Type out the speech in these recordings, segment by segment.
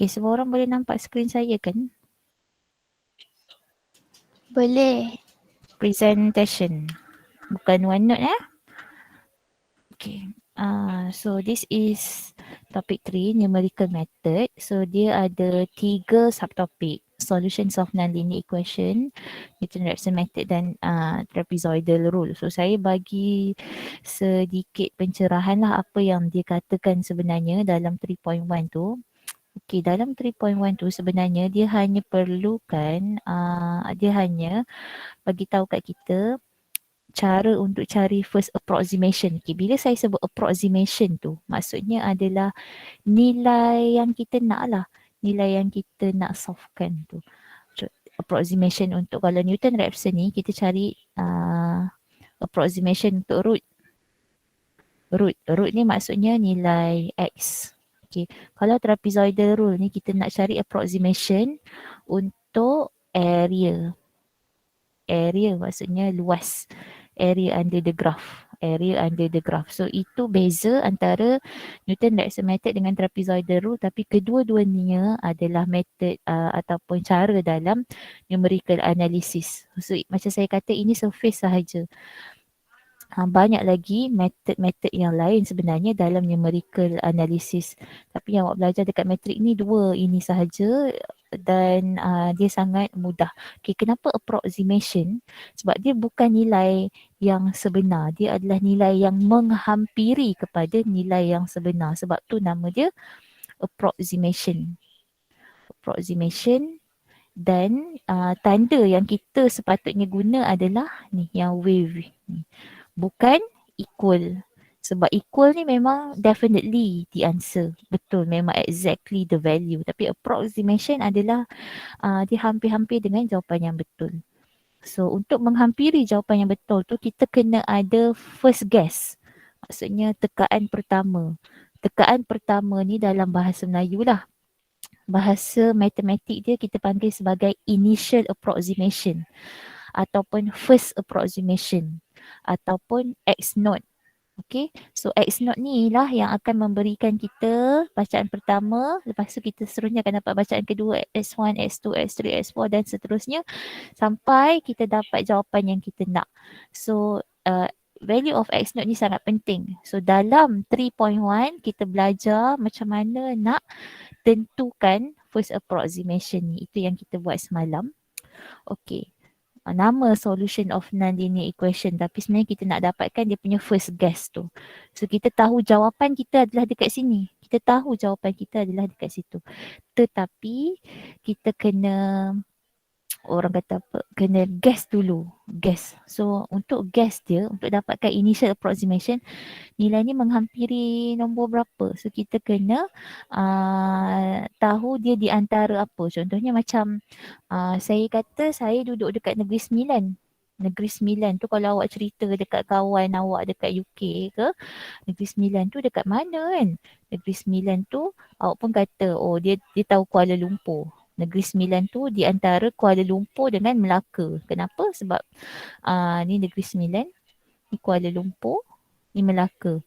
Okay, semua orang boleh nampak skrin saya kan? Boleh. Presentation. Bukan OneNote Okay. So this is topic 3, numerical method. So dia ada 3 subtopik. Solutions of nonlinear equation, Newton-Raphson method dan trapezoidal rule. So saya bagi sedikit pencerahan lah apa yang dia katakan sebenarnya dalam 3.1 tu. Okay, dalam 3.1 tu sebenarnya dia hanya perlukan, dia hanya bagi tahu kat kita cara untuk cari first approximation. Okay, bila saya sebut approximation tu, maksudnya adalah nilai yang kita nak lah. Nilai yang kita nak solvekan tu. Approximation untuk kalau Newton-Raphson ni, kita cari approximation untuk root. Root ni maksudnya nilai X. Okay. Kalau trapezoidal rule ni, kita nak cari approximation untuk area. Area maksudnya luas. Area under the graph. Area under the graph. So itu beza antara Newton-Raphson method dengan trapezoidal rule, tapi kedua-duanya adalah method ataupun cara dalam numerical analysis. So macam saya kata, ini surface sahaja. Banyak lagi method-method yang lain sebenarnya dalam numerical analysis. Tapi yang awak belajar dekat metrik ni 2 ini sahaja dan dia sangat mudah. Okay, kenapa approximation? Sebab dia bukan nilai yang sebenar. Dia adalah nilai yang menghampiri kepada nilai yang sebenar. Sebab tu nama dia approximation. Approximation. Dan tanda yang kita sepatutnya guna adalah ni, yang wave ni. Bukan equal. Sebab equal ni memang definitely the answer. Betul, memang exactly the value. Tapi approximation adalah dia hampir-hampir dengan jawapan yang betul. So untuk menghampiri jawapan yang betul tu, kita kena ada first guess. Maksudnya tekaan pertama. Tekaan pertama ni dalam bahasa Melayu lah. Bahasa matematik dia kita panggil sebagai initial approximation ataupun first approximation ataupun X naught. Okay, so X naught ni lah yang akan memberikan kita bacaan pertama. Lepas tu kita seterusnya akan dapat bacaan kedua, X1, X2, X3, X4 dan seterusnya sampai kita dapat jawapan yang kita nak. So value of X naught ni sangat penting. So dalam 3.1 kita belajar macam mana nak tentukan first approximation ni. Itu yang kita buat semalam. Okay. Nama solution of nonlinear equation, tapi sebenarnya kita nak dapatkan dia punya first guess tu. So kita tahu jawapan kita adalah dekat sini. Kita tahu jawapan kita adalah dekat situ. Tetapi kita kena, orang kata apa, kena guess dulu. Guess. So untuk guess dia, untuk dapatkan initial approximation, nilai ni menghampiri nombor berapa. So kita kena tahu dia di antara apa. Contohnya macam saya kata saya duduk dekat Negeri Sembilan. Negeri Sembilan tu kalau awak cerita dekat kawan awak dekat UK ke, Negeri Sembilan tu dekat mana kan? Negeri Sembilan tu awak pun kata, oh dia tahu Kuala Lumpur. Negeri Sembilan tu di antara Kuala Lumpur dengan Melaka. Kenapa? Sebab ni Negeri Sembilan, ni Kuala Lumpur, ni Melaka.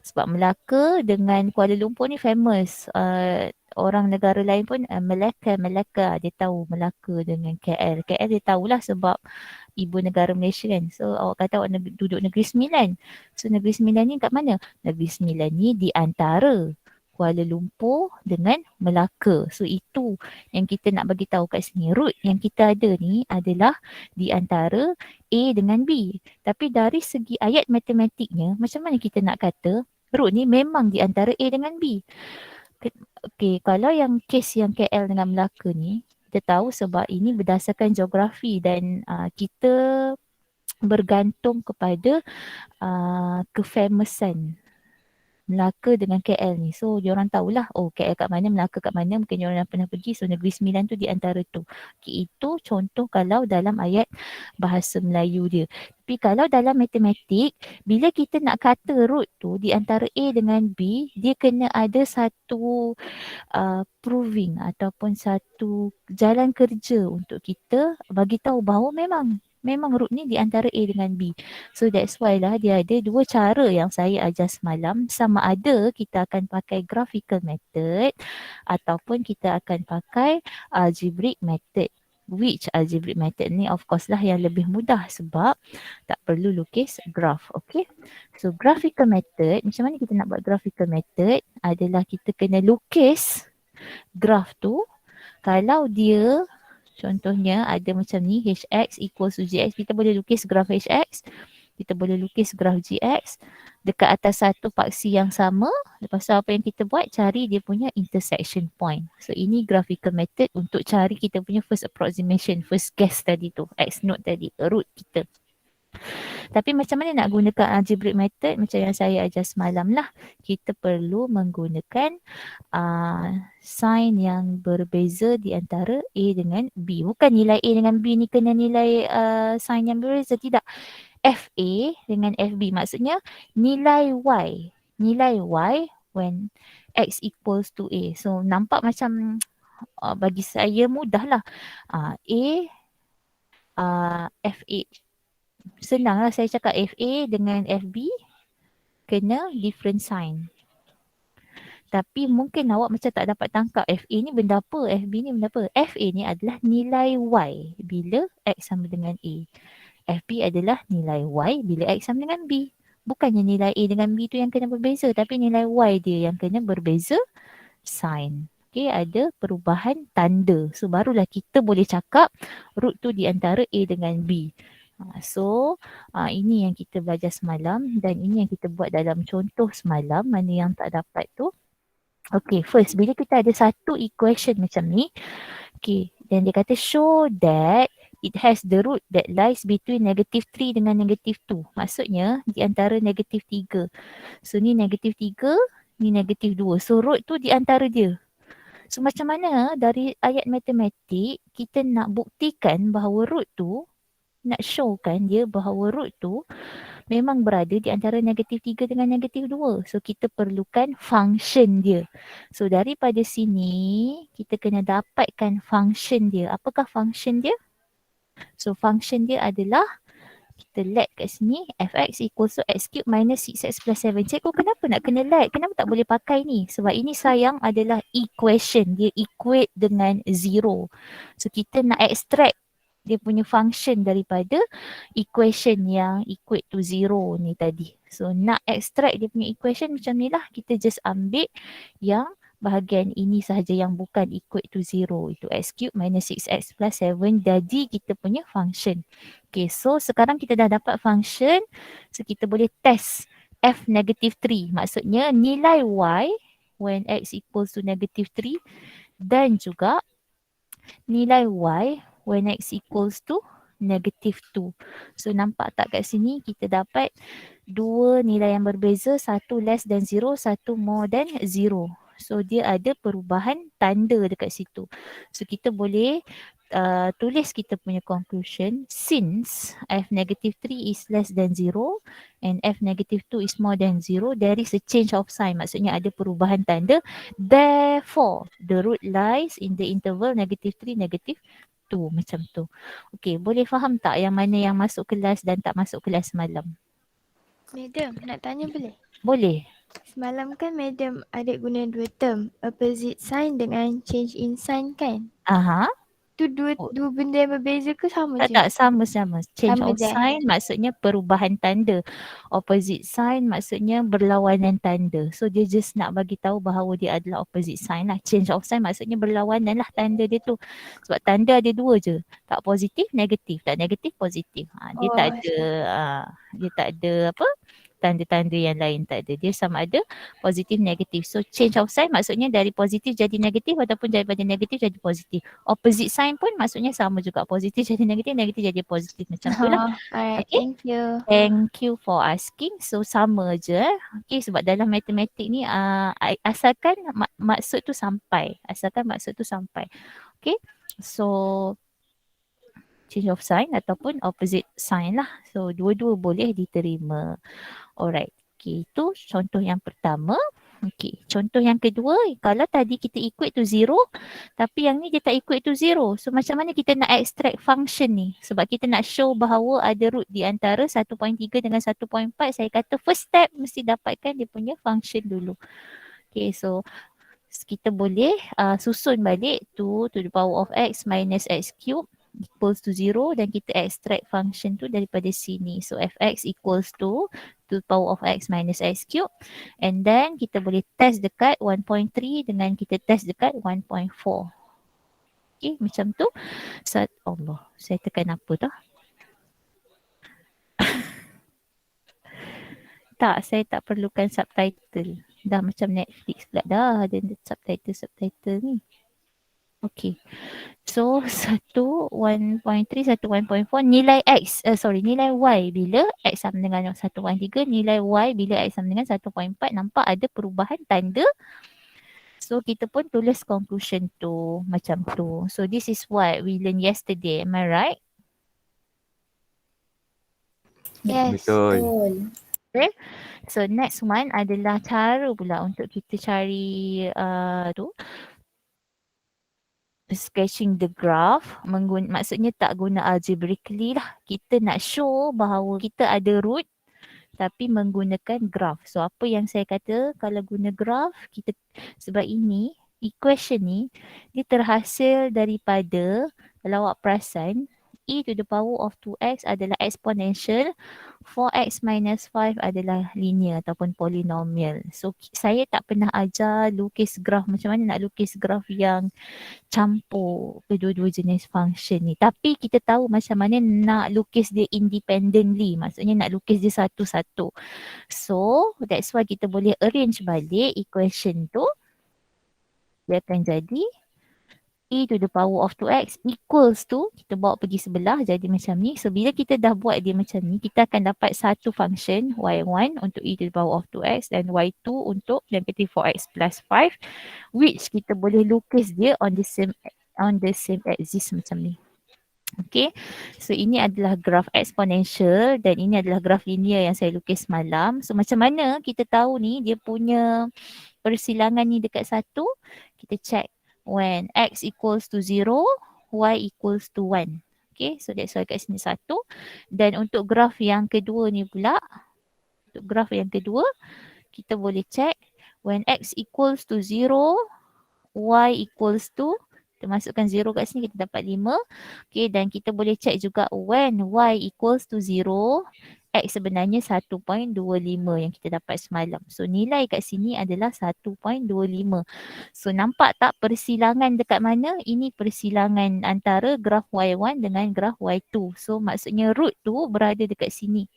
Sebab Melaka dengan Kuala Lumpur ni famous. Orang negara lain pun Melaka. Dia tahu Melaka dengan KL. KL dia tahulah sebab ibu negara Malaysia kan. So awak kata awak duduk Negeri Sembilan. So Negeri Sembilan ni kat mana? Negeri Sembilan ni di antara Kuala Lumpur dengan Melaka. So itu yang kita nak bagi tahu kat sini. Root yang kita ada ni adalah di antara A dengan B. Tapi dari segi ayat matematiknya, macam mana kita nak kata root ni memang di antara A dengan B? Okay, kalau yang case yang KL dengan Melaka ni, kita tahu sebab ini berdasarkan geografi dan kita bergantung kepada kefamousan Melaka dengan KL ni. So diorang tahulah, oh KL kat mana, Melaka kat mana, mungkin diorang dah pernah pergi. So Negeri Sembilan tu di antara tu. Okay, itu contoh kalau dalam ayat bahasa Melayu dia. Tapi kalau dalam matematik, bila kita nak kata root tu di antara A dengan B, dia kena ada satu proving ataupun satu jalan kerja untuk kita bagi tahu bahawa memang Memang root ni di antara A dengan B. So that's why lah dia ada dua cara yang saya ajar semalam. Sama ada kita akan pakai graphical method ataupun kita akan pakai algebraic method. Which algebraic method ni of course lah yang lebih mudah sebab tak perlu lukis graph. Okay. So graphical method, macam mana kita nak buat graphical method adalah kita kena lukis graph tu. Kalau dia contohnya ada macam ni, hx equals to gx, kita boleh lukis graf hx, kita boleh lukis graf gx dekat atas satu paksi yang sama. Lepas tu apa yang kita buat, cari dia punya intersection point. So ini graphical method untuk cari kita punya first approximation, first guess tadi tu, x node tadi, root kita. Tapi macam mana nak gunakan algebraic method macam yang saya ajar semalam lah. Kita perlu menggunakan sign yang berbeza di antara A dengan B. Bukan nilai A dengan B ni kena nilai sign yang berbeza, tidak. FA dengan FB maksudnya nilai Y. Nilai Y when X equals to A. So nampak macam bagi saya mudah lah. FA. Senang lah saya cakap FA dengan FB kena different sign. Tapi mungkin awak macam tak dapat tangkap FA ni benda apa, FB ni benda apa. FA ni adalah nilai Y bila X sama dengan A. FB adalah nilai Y bila X sama dengan B. Bukannya nilai A dengan B tu yang kena berbeza, tapi nilai Y dia yang kena berbeza sign. Okay, ada perubahan tanda. So barulah kita boleh cakap root tu di antara A dengan B. So ini yang kita belajar semalam dan ini yang kita buat dalam contoh semalam. Mana yang tak dapat tu. Okay, first bila kita ada satu equation macam ni, okay, dan dia kata show that it has the root that lies between negative 3 dengan negative 2. Maksudnya di antara negative 3. So ni negative 3, ni negative 2. So root tu di antara dia. So macam mana dari ayat matematik kita nak buktikan bahawa root tu, nak showkan dia bahawa root tu memang berada di antara negatif 3 dengan negatif 2. So kita perlukan function dia. So daripada sini kita kena dapatkan function dia. Apakah function dia? So function dia adalah, kita let kat sini, fx equals to x cube minus 6x plus 7. Cikgu kenapa nak kena let? Kenapa tak boleh pakai ni? Sebab ini sayang adalah equation. Dia equate dengan 0. So kita nak extract dia punya function daripada equation yang equate to 0 ni tadi. So nak extract dia punya equation macam ni lah. Kita just ambil yang bahagian ini sahaja yang bukan equate to 0. Itu x cube minus 6x plus 7 jadi kita punya function. Okay, so sekarang kita dah dapat function. So kita boleh test f negative 3. Maksudnya nilai y when x equals to negative 3 dan juga nilai y when x equals to negative 2. So nampak tak kat sini kita dapat dua nilai yang berbeza, satu less than 0, satu more than 0. So dia ada perubahan tanda dekat situ. So kita boleh tulis kita punya conclusion, since f negative 3 is less than 0 and f negative 2 is more than 0, there is a change of sign. Maksudnya ada perubahan tanda. Therefore, the root lies in the interval negative 3, negative 2. Macam tu. Okay, boleh faham tak yang mana yang masuk kelas dan tak masuk kelas semalam? Madam, nak tanya boleh? Boleh. Semalam kan Madam adik guna dua term, opposite sign dengan change in sign kan? Aha. Tu dua benda yang berbeza ke sama je? Tak, sama-sama. Change Sama of je. sign maksudnya perubahan tanda. Opposite sign maksudnya berlawanan tanda. So dia just nak bagi tahu bahawa dia adalah opposite sign lah. Change of sign maksudnya berlawanan lah tanda dia tu. Sebab tanda ada dua je. Tak positif, negatif. Tak negatif, positif. Dia tak ada apa? Tanda-tanda yang lain tak ada. Dia sama ada positif, negatif. So change of sign maksudnya dari positif jadi negatif ataupun daripada negatif jadi positif. Opposite sign pun maksudnya sama juga. Positif jadi negatif, negatif jadi positif. Macam tu lah. Alright, Okay. thank you. Thank you for asking. So sama je. Okay, sebab dalam matematik ni asalkan maksud tu sampai. Asalkan maksud tu sampai. Okay. So change of sign ataupun opposite sign lah. So dua-dua boleh diterima. Alright. Okay, itu contoh yang pertama. Okay, contoh yang kedua, kalau tadi kita equate to 0, tapi yang ni dia tak equate to 0. So macam mana kita nak extract function ni? Sebab kita nak show bahawa ada root di antara 1.3 dengan 1.4. Saya kata first step mesti dapatkan dia punya function dulu. Okay, so kita boleh susun balik 2 to the power of x minus x cube equals to 0 dan kita extract function tu daripada sini. So fx equals to the power of x minus x cube, and then kita boleh test dekat 1.3 dengan kita test dekat 1.4. Okay, macam tu. Allah, saya tekan apa tau? Tak, saya tak perlukan subtitle. Dah macam Netflix pula dah ada subtitle ni. Okay. So 1.3, 1.4 nilai x, nilai y bila x sama dengan 1.3, nilai y bila x sama dengan 1.4, nampak ada perubahan tanda. So kita pun tulis conclusion tu macam tu. So this is what we learned yesterday, am I right? Yes. Betul. Okay. So next one adalah cara pula untuk kita cari tu sketching the graph. Maksudnya tak guna algebraically lah. Kita nak show bahawa kita ada root tapi menggunakan graph. So apa yang saya kata kalau guna graph, kita sebab ini equation ni dia terhasil daripada, kalau awak perasan, e to the power of 2x adalah exponential, 4x minus 5 adalah linear ataupun polynomial. So saya tak pernah ajar lukis graph, macam mana nak lukis graph yang campur kedua-dua jenis function ni. Tapi kita tahu macam mana nak lukis dia independently. Maksudnya nak lukis dia satu-satu. So that's why kita boleh arrange balik equation tu. Dia akan jadi e to the power of 2x equals to, kita bawa pergi sebelah jadi macam ni. So bila kita dah buat dia macam ni, kita akan dapat satu function y1 untuk e to the power of 2x dan y2 untuk negative 4x plus 5, which kita boleh lukis dia on the same axis macam ni. Okay, so ini adalah graf exponential dan ini adalah graf linear yang saya lukis semalam. So macam mana kita tahu ni dia punya persilangan ni dekat satu? Kita check when x equals to 0, y equals to 1. Okay, so that's why kat sini 1. Dan untuk graf yang kedua ni pula, untuk graf yang kedua, kita boleh check when x equals to 0, y equals to, kita masukkan 0 kat sini, kita dapat 5. Okay, dan kita boleh check juga when y equals to 0, x sebenarnya 1.25 yang kita dapat semalam. So nilai kat sini adalah 1.25. So nampak tak persilangan dekat mana? Ini persilangan antara graf y1 dengan graf y2. So maksudnya root tu berada dekat sini.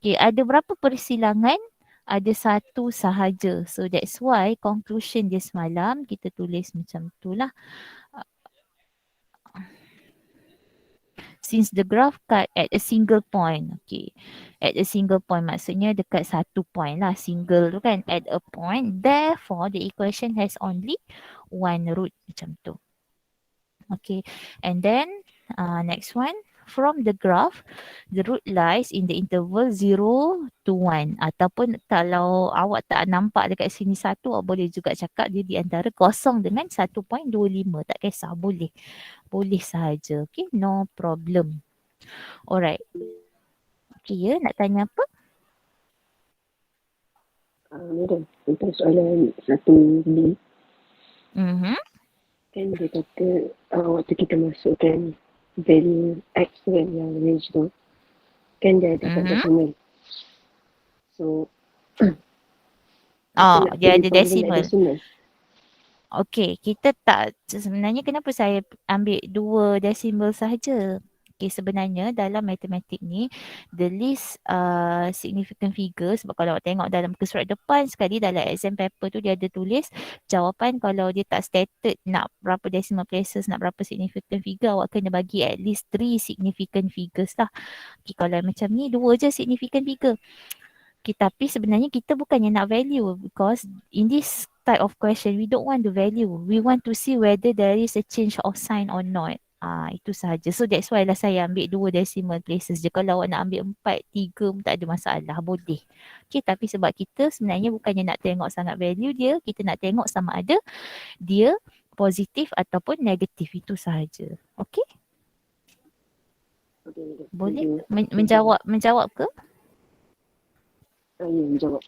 Okay, ada berapa persilangan? Ada satu sahaja. So that's why conclusion dia semalam kita tulis macam tu lah. Since the graph cut at a single point. Okay. At a single point maksudnya dekat satu point lah. Single tu kan. At a point. Therefore the equation has only one root. Macam tu. Okay. And then next one. From the graph, the root lies in the interval 0 to 1. Ataupun kalau awak tak nampak dekat sini 1, awak boleh juga cakap dia di antara 0 dengan 1.25. Tak kisah, boleh. Boleh sahaja. Okay, no problem. Alright. Okay, ya, nak tanya apa? Madam, untuk soalan satu ni, kan dia kata waktu kita masukkan value x kan yang range tu, kan dia dapat decimal. So, dia ada decimal. Okay, kita tak, sebenarnya kenapa saya ambil 2 decimal sahaja? Okay, sebenarnya dalam matematik ni, the least significant figure, sebab kalau awak tengok dalam muka surat depan sekali dalam exam paper tu dia ada tulis jawapan kalau dia tak stated nak berapa decimal places, nak berapa significant figure, awak kena bagi at least 3 significant figures lah. Okay, kalau macam ni 2 je significant figure. Okay, tapi sebenarnya kita bukannya nak value because in this type of question we don't want the value. We want to see whether there is a change of sign or not. Itu sahaja. So that's why lah saya ambil 2 decimal places je. Kalau awak nak ambil 4, 3 pun tak ada masalah. Boleh. Okay, tapi sebab kita sebenarnya bukannya nak tengok sangat value dia, kita nak tengok sama ada dia positif ataupun negatif, itu sahaja. Okay? Okay, Boleh thank you. menjawab ke? Ya, menjawab.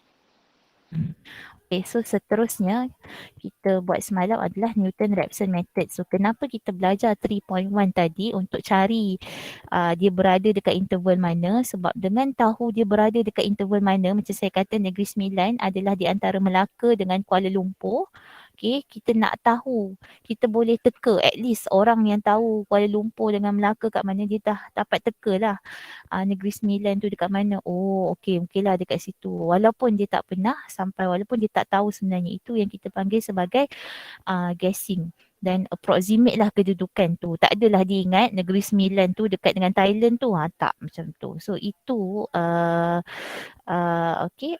Okay, so seterusnya kita buat semalam adalah Newton-Raphson method. So kenapa kita belajar 3.1 tadi untuk cari dia berada dekat interval mana? Sebab dengan tahu dia berada dekat interval mana, macam saya kata Negeri Sembilan adalah di antara Melaka dengan Kuala Lumpur. Okay, kita nak tahu, kita boleh teka, at least orang yang tahu Kuala Lumpur dengan Melaka kat mana, dia dah dapat teka lah Negeri Sembilan tu dekat mana. Oh okey, lah dekat situ. Walaupun dia tak pernah sampai, walaupun dia tak tahu sebenarnya, itu yang kita panggil sebagai guessing dan approximate lah kedudukan tu. Tak adalah dia ingat Negeri Sembilan tu dekat dengan Thailand tu. Tak macam tu. So itu okey,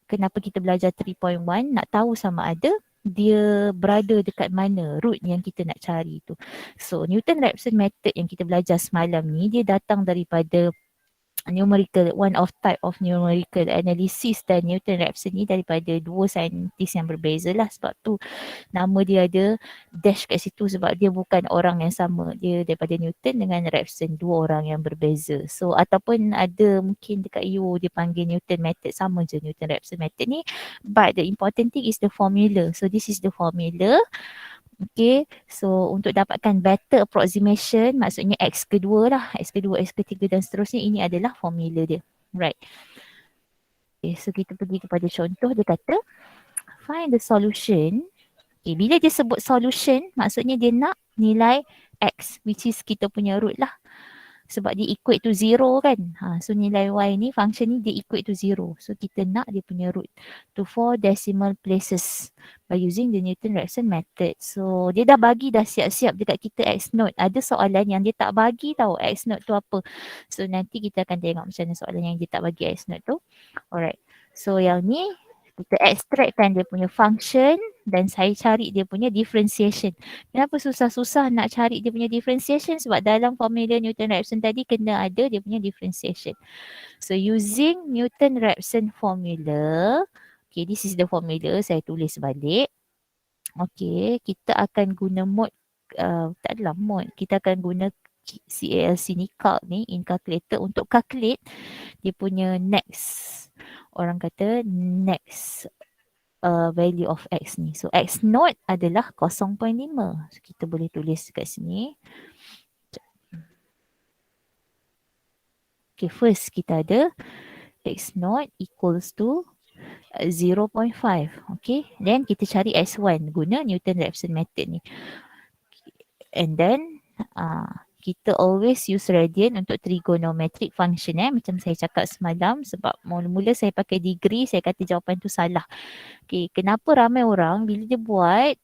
kenapa kita belajar 3.1, nak tahu sama ada dia berada dekat mana, root yang kita nak cari tu. So Newton-Raphson method yang kita belajar semalam ni, dia datang daripada numerical, one of type of numerical analysis, dan Newton-Raphson ni daripada 2 saintis yang berbeza lah. Sebab tu nama dia ada dash kat situ, sebab dia bukan orang yang sama. Dia daripada Newton dengan Raphson, 2 orang yang berbeza. So ataupun ada mungkin dekat you dia panggil Newton method, sama je Newton-Raphson method ni, but the important thing is the formula. So this is the formula. Okay, so untuk dapatkan better approximation, maksudnya X kedua lah, X kedua, X ketiga dan seterusnya, ini adalah formula dia. Right. Okay, so kita pergi kepada contoh, dia kata find the solution. Okay, bila dia sebut solution, maksudnya dia nak nilai X, which is kita punya root lah. Sebab dia equate to 0 kan. So nilai Y ni, function ni dia equate to 0. So kita nak dia punya root to 4 decimal places by using the Newton-Raphson method. So dia dah bagi dah siap-siap dekat kita X note. Ada soalan yang dia tak bagi tahu X note tu apa. So nanti kita akan tengok macam mana soalan yang dia tak bagi X note tu. Alright. So yang ni kita extractkan dia punya function dan saya cari dia punya differentiation. Kenapa susah-susah nak cari dia punya differentiation? Sebab dalam formula Newton-Raphson tadi kena ada dia punya differentiation. So using Newton-Raphson formula, okay, this is the formula, saya tulis balik. Okay, kita akan guna mode, tak adalah mode, kita akan guna CALC ni, calc ni, in calculator untuk calculate dia punya next, orang kata next value of X ni. So X naught adalah 0.5. So kita boleh tulis kat sini. Okay, first kita ada X naught equals to 0.5. Okay, then kita cari X1 guna Newton-Raphson method ni. And then kita always use radian untuk trigonometric function macam saya cakap semalam, sebab mula-mula saya pakai degree, saya kata jawapan tu salah. Okay, kenapa ramai orang bila dia buat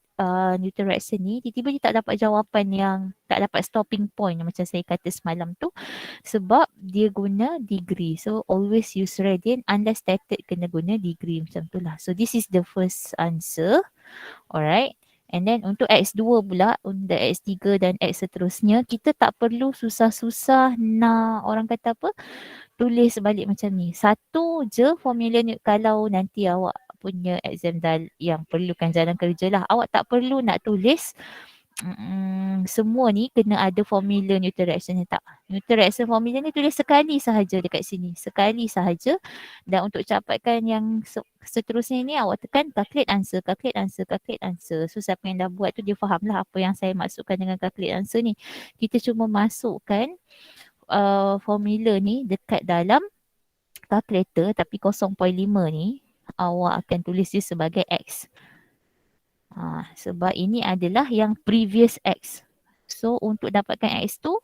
Newton-Raphson ni, tiba-tiba dia tak dapat jawapan yang, tak dapat stopping point macam saya kata semalam tu, sebab dia guna degree. So always use radian, unless stated kena guna degree macam tu lah. So this is the first answer. Alright. And then untuk X2 pula, untuk X3 dan X seterusnya, kita tak perlu susah-susah nak, orang kata apa, tulis balik macam ni. Satu je formula ni, kalau nanti awak punya exam yang perlukan jalan kerja lah, awak tak perlu nak tulis semua ni kena ada formula Newton-Raphson ni, tak. Newton-Raphson formula ni tulis sekali sahaja dekat sini, sekali sahaja. Dan untuk dapatkan yang seterusnya ni, awak tekan calculate answer, calculate answer, calculate answer. So siapa yang dah buat tu dia faham lah apa yang saya maksudkan dengan calculate answer ni. Kita cuma masukkan formula ni dekat dalam calculator, tapi 0.5 ni awak akan tulis dia sebagai X. Sebab ini adalah yang previous X. So untuk dapatkan X2,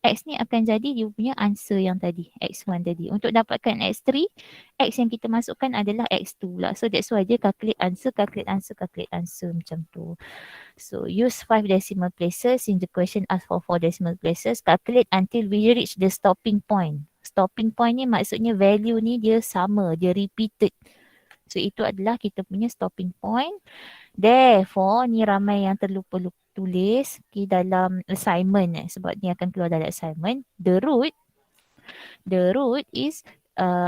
X ni akan jadi dia punya answer yang tadi, X1 tadi. Untuk dapatkan X3, X yang kita masukkan adalah X2 lah. So that's why dia calculate answer, calculate answer, calculate answer macam tu. So use 5 decimal places, in the question ask for 4 decimal places, calculate until we reach the stopping point. Stopping point ni maksudnya value ni dia sama, dia repeated. So itu adalah kita punya stopping point. Therefore, ni ramai yang terlupa-lupa. tulis dalam assignment sebab ni akan keluar dalam assignment. The root is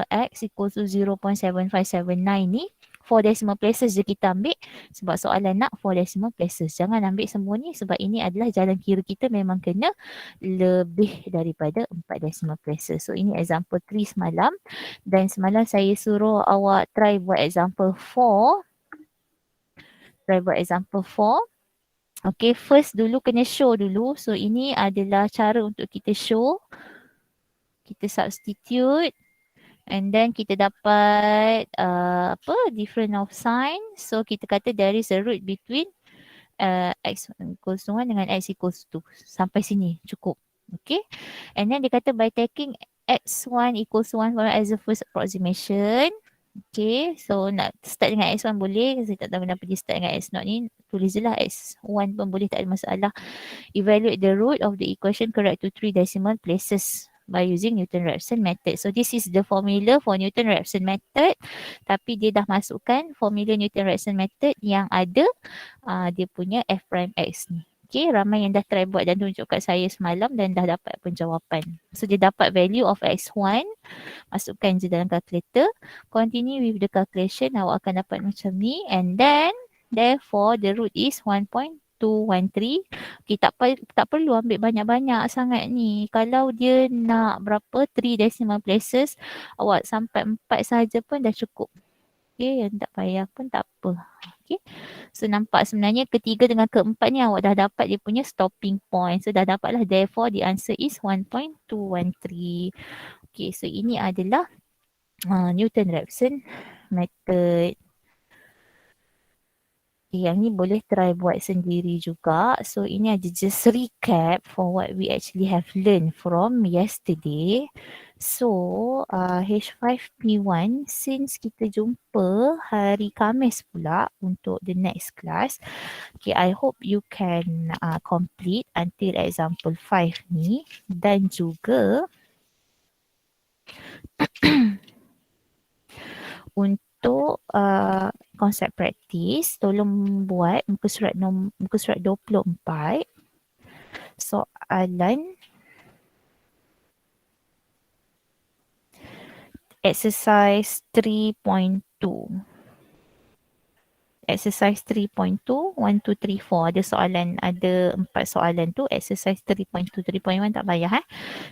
x equals to 0.7579 ni 4 decimal places je kita ambil sebab soalan nak 4 decimal places. Jangan ambil semua ni sebab ini adalah jalan kira kita memang kena lebih daripada 4 decimal places. So ini example 3 semalam dan semalam saya suruh awak try buat example 4. Okay, first dulu kena show dulu. So ini adalah cara untuk kita show. Kita substitute. And then kita dapat difference of sign. So kita kata there is a root between x equals to 1 dengan x equals to 2. Sampai sini cukup. Okay. And then dia kata by taking x1 equals to 1 as the first approximation. Okay. So nak start dengan x1 boleh. Saya tak tahu kenapa dia start dengan x0 ni. Tulis je lah x1 pun boleh, tak ada masalah. Evaluate the root of the equation correct to 3 decimal places by using Newton-Raphson method. So this is the formula for Newton-Raphson method. Tapi dia dah masukkan formula Newton-Raphson method yang ada dia punya f prime x ni. Okay, ramai yang dah try buat dan tunjuk kat saya semalam dan dah dapat penjawapan. So dia dapat value of x1. Masukkan je dalam calculator. Continue with the calculation. Awak akan dapat macam ni. And then, therefore, the root is 1.213. Okay, tak perlu ambil banyak-banyak sangat ni. Kalau dia nak berapa 3 decimal places, awak sampai 4 saja pun dah cukup. Okay, yang tak payah pun tak apa. Okay, so nampak sebenarnya ketiga dengan keempat ni awak dah dapat dia punya stopping point. So dah dapatlah, therefore the answer is 1.213. Okay, so ini adalah Newton-Raphson method. Yang ni boleh try buat sendiri juga. So ini ada just recap for what we actually have learned from yesterday. So H5P1, since kita jumpa hari Khamis pula untuk the next class. Okay, I hope you can complete until example 5 ni. Dan juga untuk konsep praktis, tolong buat muka surat 24 soalan exercise 3.2. Exercise 3.2, 1, 2, 3, 4. Ada soalan, ada 4 soalan tu. Exercise 3.2, 3.1 tak payah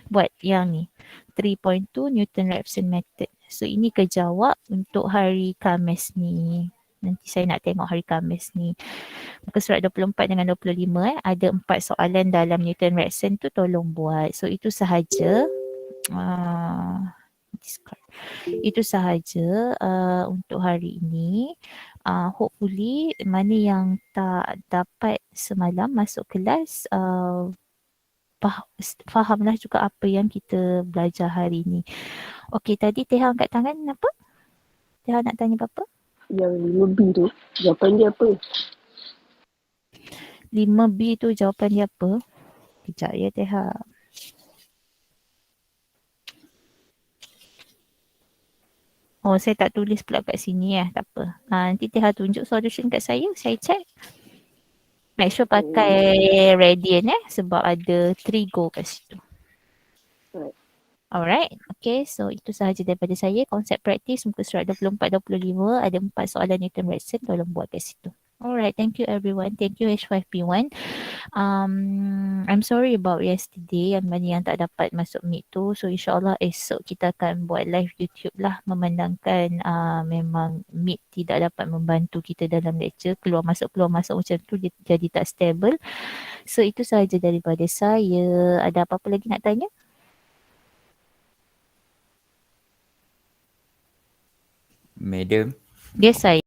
buat yang ni. 3.2 Newton-Raphson method. So ini kejawab untuk hari Khamis ni. Nanti saya nak tengok hari Khamis ni. Muka surat 24 dengan 25 ada 4 soalan dalam Newton-Raphson tu, tolong buat. So itu sahaja. Itu sahaja untuk hari ini. Hopefully mana yang tak dapat semalam masuk kelas fahamlah juga apa yang kita belajar hari ini. Okey, tadi Teha angkat tangan apa? Teha nak tanya apa? Yang 5B tu, jawapan dia apa? 5B tu jawapan dia apa? Kejap ya Teha. Oh, saya tak tulis pula kat sini tak apa. Nanti Teha tunjuk solution kat saya check. Make sure pakai radian sebab ada 3 go kat situ. Alright, okay, so itu sahaja daripada saya. Konsep praktis muka surat 24-25 ada 4 soalan Newton-Raphson, tolong buat kat situ. Alright, thank you everyone. Thank you H5P1. I'm sorry about yesterday yang tak dapat masuk meet tu. So insyaAllah esok kita akan buat live YouTube lah, memandangkan memang meet tidak dapat membantu kita dalam lecture. Keluar masuk macam tu dia jadi tak stable. So itu sahaja daripada saya. Ada apa-apa lagi nak tanya? Madam. Yes, saya.